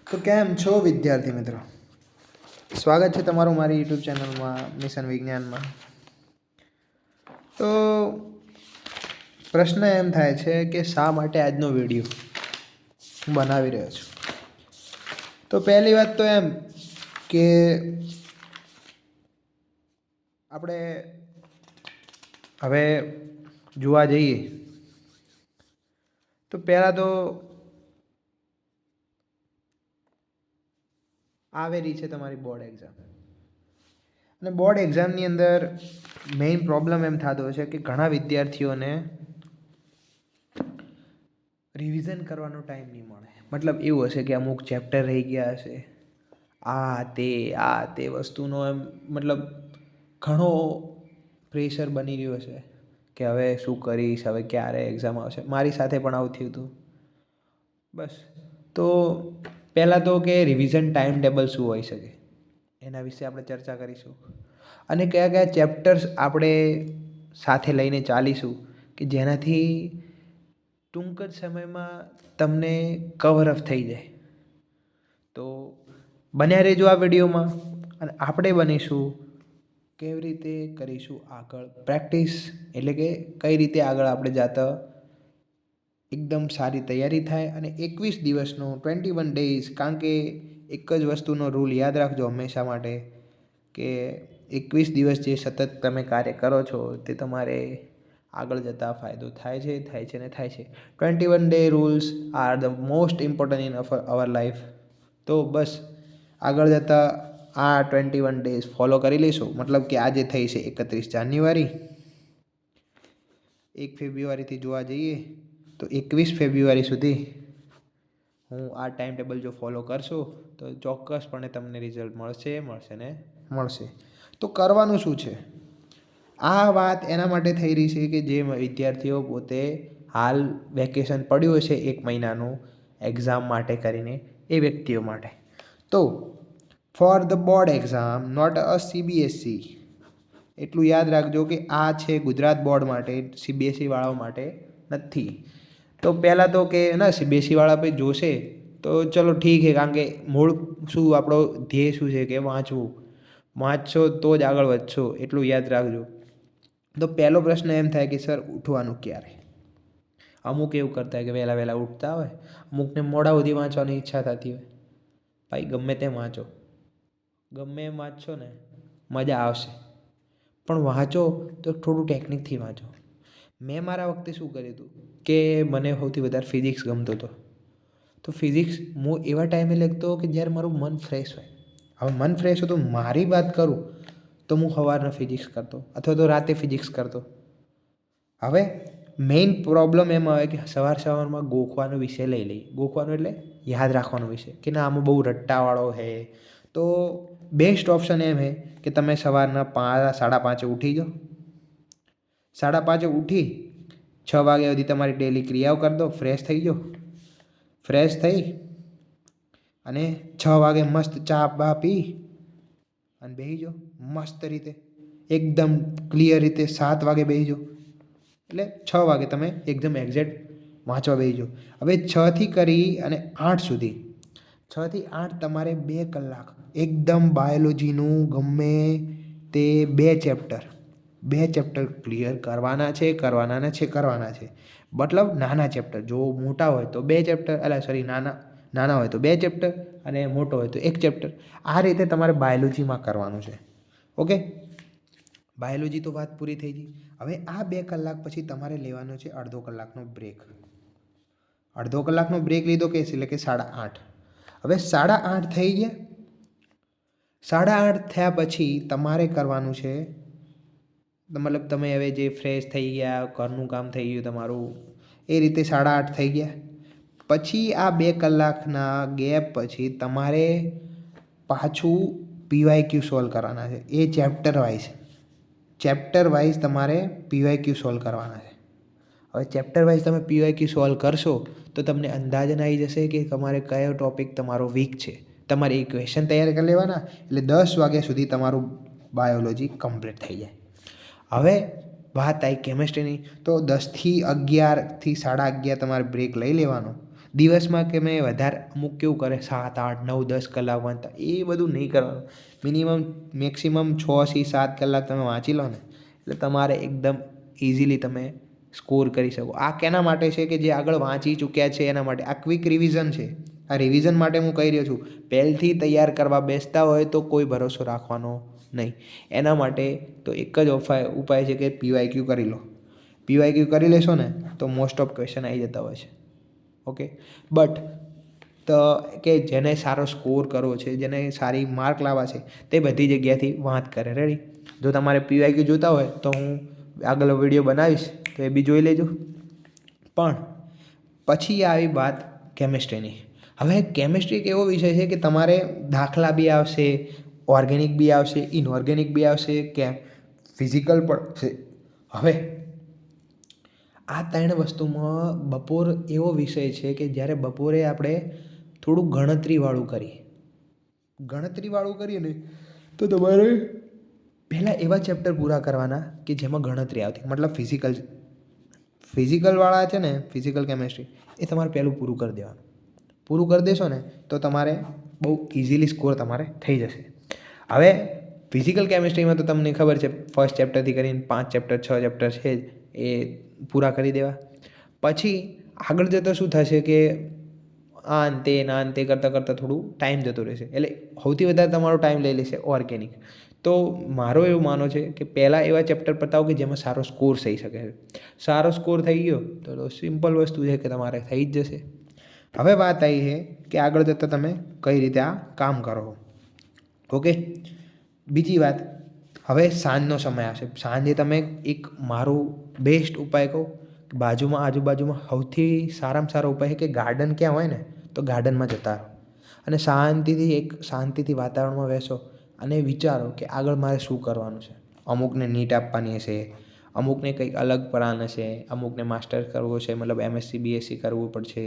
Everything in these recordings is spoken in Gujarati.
તો કેમ છો વિદ્યાર્થી મિત્રો? સ્વાગત છે તમારું મારી યુટ્યુબ ચેનલમાં મિશન વિજ્ઞાનમાં. તો પ્રશ્ન એમ થાય છે કે શા માટે આજનો વિડીયો હું બનાવી રહ્યો છું. તો પહેલી વાત તો એમ કે આપણે હવે જોવા જઈએ તો પહેલાં તો આવેલી છે તમારી બોર્ડ એક્ઝામ, અને બોર્ડ એક્ઝામની અંદર મેઇન પ્રોબ્લેમ એમ થતો છે કે ઘણા વિદ્યાર્થીઓને રિવિઝન કરવાનો ટાઈમ નહીં મળે. મતલબ એવું હશે કે અમુક ચેપ્ટર રહી ગયા હશે, આ તે વસ્તુનો એમ મતલબ ઘણો પ્રેશર બની રહ્યો છે કે હવે શું કરીશ, હવે ક્યારે એક્ઝામ આવશે. મારી સાથે પણ આવું થયું હતું. બસ તો પહેલાં તો કે રિવિઝન ટાઈમ ટેબલ શું હોઈ શકે એના વિશે આપણે ચર્ચા કરીશું, અને કયા કયા ચેપ્ટર્સ આપણે સાથે લઈને ચાલીશું કે જેનાથી ટૂંક જ સમયમાં તમને કવર અપ થઈ જાય. તો બન્યા રહેજો આ વિડીયોમાં, અને આપણે બનીશું કેવી રીતે કરીશું આગળ પ્રેક્ટિસ, એટલે કે કઈ રીતે આગળ આપણે જાતા એકદમ સારી તૈયારી થાય. અને 21 દિવસનો 21 ડેઝ, કારણ કે એક જ વસ્તુનો રૂલ યાદ રાખજો હંમેશા માટે કે 21 દિવસ જે સતત તમે કાર્ય કરો છો તે તમારે આગળ જતાં ફાયદો થાય છે ને થાય છે. 21 day rules are the most important in our life. તો બસ આગળ જતાં આ 21 ડેઝ ફોલો કરી લઈશું. મતલબ કે આજે થઈ છે 31 જાન્યુઆરી, 1 ફેબ્રુઆરીથી જોવા જઈએ તો 21 ફેબ્રુઆરી સુધી હું આ ટાઈમ ટેબલ જો ફોલો કરશો તો ચોક્કસપણે તમને રિઝલ્ટ મળશે. તો કરવાનું શું છે? આ વાત એના માટે થઈ રહી છે કે જે વિદ્યાર્થીઓ પોતે હાલ વેકેશન પડ્યું હશે 1 મહિનાનું એક્ઝામ માટે કરીને, એ વ્યક્તિઓ માટે. તો for the board exam not a CBSE, એટલું યાદ રાખજો કે આ છે ગુજરાત બોર્ડ માટે, CBSE વાળાઓ માટે નથી. તો પહેલાં તો કે ના CBSE વાળા ભાઈ જોશે તો ચલો ઠીક છે, કારણ કે મૂળ શું આપણો ધ્યેય શું છે કે વાંચશો તો જ આગળ વધશો, એટલું યાદ રાખજો. તો પહેલો પ્રશ્ન એમ થાય કે સર ઉઠવાનું ક્યારે? અમુક એવું કરતા હોય કે વહેલા ઉઠતા હોય, અમુકને મોડા સુધી વાંચવાની ઈચ્છા થતી હોય. ભાઈ ગમે તેમ વાંચો, ગમે એમ વાંચશો ને મજા આવશે, પણ વાંચો તો થોડું ટેકનિકથી વાંચો. મેં મારા વખતે શું કર્યું હતું કે મને સૌથી વધારે ફિઝિક્સ ગમતો હતો. તો ફિઝિક્સ હું એવા ટાઈમે લખતો કે જ્યારે મારું મન ફ્રેશ હોય. હવે મન ફ્રેશ હોય તો મારી વાત કરું તો હું સવારના ફિઝિક્સ કરતો અથવા તો રાતે ફિઝિક્સ કરતો. હવે મેઇન પ્રોબ્લેમ એમ આવે કે સવારમાં ગોખવાનો વિષય લઈ લઈએ. ગોખવાનું એટલે યાદ રાખવાનો વિષય કે ના આમાં બહુ રટ્ટાવાળો છે. તો બેસ્ટ ઓપ્શન એમ છે કે તમે સવારના 5:30 ઉઠી જાઓ. 5:30 ઉઠી 6 વાગ્યા સુધી તમારી ડેલી ક્રિયાઓ કરી દો, ફ્રેશ થઈ જાઓ. ફ્રેશ થઈ અને 6 વાગે મસ્ત ચા બા પી અને બેસી જાઓ મસ્ત રીતે, એકદમ ક્લિયર રીતે. 7 વાગે બેસી જાઓ એટલે 6 વાગે તમે એકદમ એક્ઝેક્ટ વાંચવા બેસી જાઓ. હવે 6 થી કરી અને 8 સુધી, 6 થી 8 તમારે 2 કલાક એકદમ બાયોલોજીનું ગમે તે 2 ચેપ્ટર ક્લિયર કરવાના છે. મતલબ નાના ચેપ્ટર, જો મોટા હોય તો 2 ચેપ્ટર, નાના હોય તો 2 ચેપ્ટર અને મોટો હોય તો 1 ચેપ્ટર. આ રીતે તમારે બાયોલોજીમાં કરવાનું છે. ઓકે, બાયોલોજી તો વાત પૂરી થઈ ગઈ. હવે આ 2 કલાક પછી તમારે લેવાનો છે અડધો કલાકનો બ્રેક. અડધો કલાકનો બ્રેક લીધો કે એટલે કે 8:30. હવે 8:30 થઈ ગયા. 8:30 થયા પછી તમારે કરવાનું છે, મતલબ તમે હવે જે ફ્રેશ થઈ ગયા, ઘરનું કામ થઈ ગયું તમારું, એ રીતે 8:30 થઈ ગયા. પછી આ 2 કલાકના ગેપ પછી તમારે પાછું PYQ સોલ્વ કરવાના છે. એ ચેપ્ટર વાઇઝ તમારે PYQ સોલ્વ કરવાના છે. હવે ચેપ્ટર વાઇઝ તમે PYQ સોલ્વ કરશો તો તમને અંદાજન આવી જશે કે તમારે કયો ટોપિક તમારો વીક છે. તમારે એ ક્વેશ્ચન તૈયાર કરી લેવાના, એટલે 10 વાગ્યા સુધી તમારું બાયોલોજી કમ્પ્લીટ થઈ જાય. હવે વાત આવી કેમેસ્ટ્રીની, તો 10 થી 11 થી 11:30 તમારે બ્રેક લઈ લેવાનો. દિવસમાં કે મેં વધારે અમુક કેવું કરે 7 8 9 10 કલાક વાંચતા, એ બધું નહીં કરવાનું. મેક્સિમમ 6થી 7 કલાક તમે વાંચી લો ને એટલે તમારે એકદમ ઇઝીલી તમે સ્કોર કરી શકો. આ કેના માટે છે કે જે આગળ વાંચી ચૂક્યા છે એના માટે. આ ક્વિક રિવિઝન છે. આ રિવિઝન માટે હું કહી રહ્યો છું. પહેલથી તૈયાર કરવા બેસતા હોય તો કોઈ ભરોસો રાખવાનો નહીં. એના માટે તો એક જ ઉપાય છે કે પીવાયક્યુ કરી લો. પીવાયક્યુ કરી લેશો ને તો મોસ્ટ ઓફ ક્વેશ્ચન આવી જતા હોય છે. ઓકે, બટ તો કે જેને સારો સ્કોર કરવો છે, જેને સારી માર્ક લાવવા છે, તે બધી જગ્યાથી વાંચ કરે. રેડી? જો તમારે પીવાયક્યુ જોતા હોય તો હું આગળ વિડીયો બનાવીશ તો એ બી જોઈ લેજો. પણ પછી આવી વાત કેમિસ્ટ્રીની. હવે કેમિસ્ટ્રી એક એવો વિષય છે કે તમારે દાખલા બી આવશે, ઓર્ગેનિક બી આવશે, ઇનઓર્ગેનિક બી આવશે, કે ફિઝિકલ પણ છે. હવે આ 3 વસ્તુમાં બપોર એવો વિષય છે કે જ્યારે બપોરે આપણે થોડું ગણતરીવાળું કરીએ ને તો તમારે પહેલાં એવા ચેપ્ટર પૂરા કરવાના કે જેમાં ગણતરી આવતી, મતલબ ફિઝિકલવાળા છે ને, ફિઝિકલ કેમિસ્ટ્રી, એ તમારે પહેલું પૂરું કરી દેવાનું. પૂરું કરી દેશો ને તો તમારે બહુ ઇઝીલી સ્કોર તમારે થઈ જશે. હવે ફિઝિકલ કેમિસ્ટ્રીમાં તો તમને ખબર છે, ફર્સ્ટ ચેપ્ટરથી કરીને 5 ચેપ્ટર 6 ચેપ્ટર છે એ પૂરા કરી દેવા. પછી આગળ જતાં શું થશે કે આ અંતે કરતાં કરતાં થોડું ટાઈમ જતો રહેશે. એટલે સૌથી વધારે તમારો ટાઈમ લઈ લેશે ઓર્ગેનિક. તો મારો એવું માનો છે કે પહેલાં એવા ચેપ્ટર પતાવો કે જેમાં સારો સ્કોર થઈ શકે છે. સારો સ્કોર થઈ ગયો તો સિમ્પલ વસ્તુ છે કે તમારે થઈ જ જશે. હવે વાત આવી છે કે આગળ જતાં તમે કઈ રીતે આ કામ કરો. ઓકે, બીજી વાત, હવે સાંજનો સમય આવશે. સાંજે તમે એક મારું બેસ્ટ ઉપાય કહું, આજુબાજુમાં સૌથી સારામાં સારો ઉપાય છે કે ગાર્ડન ક્યાં હોય ને તો ગાર્ડનમાં જતા રહો અને શાંતિથી વાતાવરણમાં બેસો અને વિચારો કે આગળ મારે શું કરવાનું છે. અમુકને નીટ આપવાની હશે, અમુકને કંઈક અલગ પ્લાન હશે, અમુકને માસ્ટર્સ કરવો છે, મતલબ MSc BSc કરવું પડશે,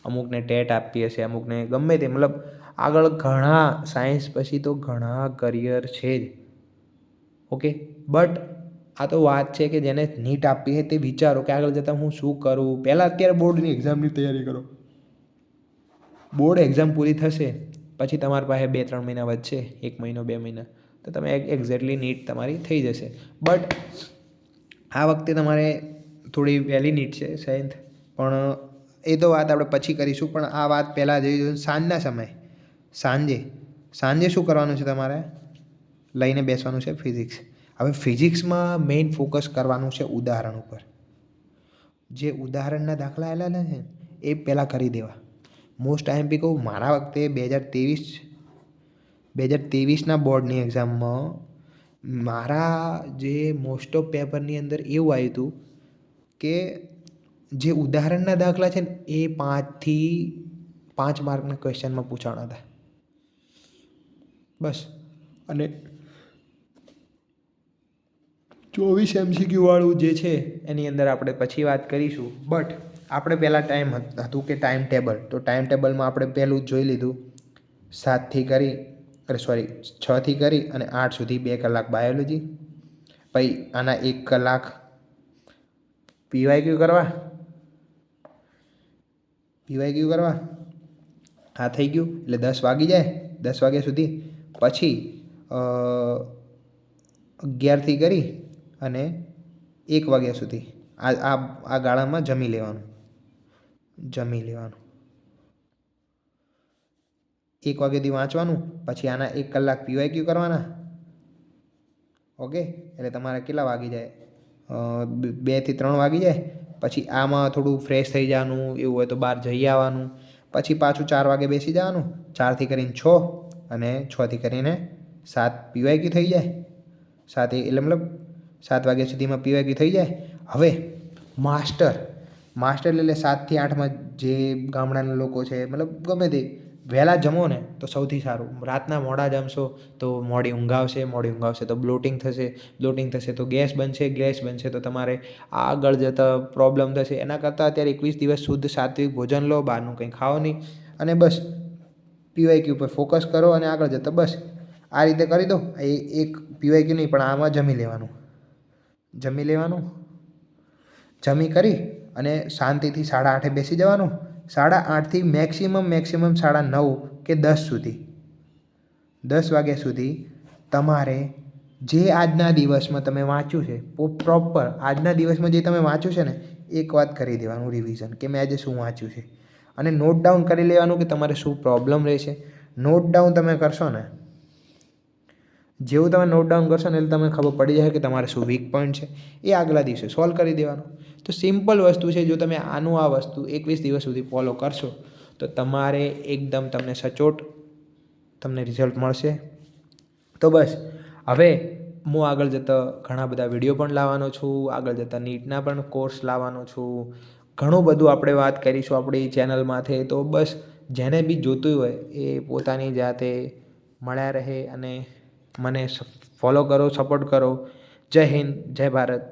અમુકને ટેટ આપવી હશે, અમુકને ગમે તે, મતલબ આગળ ઘણા સાયન્સ પછી તો ઘણા કરિયર છે જ. ઓકે, બટ આ તો વાત છે કે જેને નીટ આપવી છે તે વિચારો કે આગળ જતાં હું શું કરું. પહેલાં અત્યારે બોર્ડની એક્ઝામની તૈયારી કરો. બોર્ડ એક્ઝામ પૂરી થશે પછી તમારી પાસે 2-3 મહિના વધશે, 1 મહિનો 2 મહિના, તો તમે એક્ઝેક્ટલી નીટ તમારી થઈ જશે. બટ આ વખતે તમારે થોડી વહેલી નીટ છે શાયદ, પણ એ તો વાત આપણે પછી કરીશું. પણ આ વાત પહેલાં જોઈ સાંજના સમયે. સાંજે શું કરવાનું છે તમારે? લઈને બેસવાનું છે ફિઝિક્સ. હવે ફિઝિક્સમાં મેઇન ફોકસ કરવાનું છે ઉદાહરણ ઉપર. જે ઉદાહરણના દાખલા આવેલા છે એ પહેલાં કરી દેવા. મોસ્ટ IMP કહું, મારા વખતે 2023ના બોર્ડની એક્ઝામમાં મારા જે મોસ્ટ ઓફ પેપરની અંદર એવું આવ્યું હતું કે જે ઉદાહરણના દાખલા છે ને એ 5 માર્કના ક્વેશ્ચનમાં પૂછાણા હતા બસ. અને 24 MCQ વાળું જે છે એની અંદર આપણે પછી વાત કરીશું. બટ આપણે પહેલાં હતું કે ટાઈમ ટેબલ, તો ટાઈમ ટેબલમાં આપણે પહેલું જ જોઈ લીધું 6થી કરી અને 8 સુધી 2 કલાક બાયોલોજી, પછી આના 1 કલાક પીવાયક્યુ કરવા. આ થઈ ગયું એટલે 10 વાગી જાય. 10 વાગ્યા સુધી પછી 11થી કરી અને 1 વાગ્યા સુધી આ ગાળામાં જમી લેવાનું. 1 વાગ્યાથી વાંચવાનું, પછી આના 1 કલાક પીવાયક્યુ કરવાના. ઓકે, એટલે તમારે કેટલા વાગી જાય? 2થી 3 વાગી જાય. પછી આમાં થોડું ફ્રેશ થઈ જવાનું, એવું હોય તો બહાર જઈ આવવાનું. પછી પાછું 4 વાગે બેસી જવાનું. 4થી કરીને 6 અને 6થી કરીને 7 પીવાયક્યુ થઈ જાય. 7 એટલે મતલબ 7 વાગ્યા સુધીમાં પીવાયક્યુ થઈ જાય. હવે માસ્ટર એટલે 7થી 8માં જે ગામડાના લોકો છે, મતલબ ગમે તે વહેલા જમો ને તો સૌથી સારું. રાતના મોડા જમશો તો મોડી ઊંઘ આવશે તો બ્લોટિંગ થશે તો ગેસ બનશે તો તમારે આગળ જતાં પ્રોબ્લેમ થશે. એના કરતાં અત્યારે 21 દિવસ શુદ્ધ સાત્વિક ભોજન લો, બહારનું કંઈ ખાઓ નહીં અને બસ પીવાયક્યુ પર ફોકસ કરો અને આગળ જતાં બસ આ રીતે કરી દો. એક પીવાયક્યુ નહીં પણ આમાં જમી લેવાનું. જમી કરી અને શાંતિથી 8:30 બેસી જવાનું. 8:30થી મેક્સિમમ 9:30 કે 10 સુધી 10 વાગ્યા સુધી તમારે જે આજના દિવસમાં તમે વાંચ્યું છે પ્રોપર આજના દિવસમાં જે તમે વાંચ્યું છે ને એક વાત કરી દેવાનું રિવિઝન કે મેં આજે શું વાંચ્યું છે અને નોટ ડાઉન કરી લેવાનું કે તમારે શું પ્રોબ્લેમ રહેશે. નોટ ડાઉન તમે કરશો ને, જેવું તમે નોટ ડાઉન કરશો ને એટલે તમને ખબર પડી જશે કે તમારે શું વીક પોઈન્ટ છે, એ આગલા દિવસે સોલ્વ કરી દેવાનું. તો સિમ્પલ વસ્તુ છે. જો તમે આ વસ્તુ 21 દિવસ સુધી ફોલો કરશો તો તમારે એકદમ તમને સચોટ તમને રિઝલ્ટ મળશે. તો બસ હવે હું આગળ જતાં ઘણા બધા વિડીયો પણ લાવવાનો છું, આગળ જતાં નીટના પણ કોર્સ લાવવાનો છું. ઘણું બધું આપણે વાત કરીશું આપણી ચેનલમાંથી. તો બસ જેને બી જોતું હોય એ પોતાની જાતે મળ્યા રહે અને મને ફોલો કરો, સપોર્ટ કરો. જય હિન્દ, જય ભારત.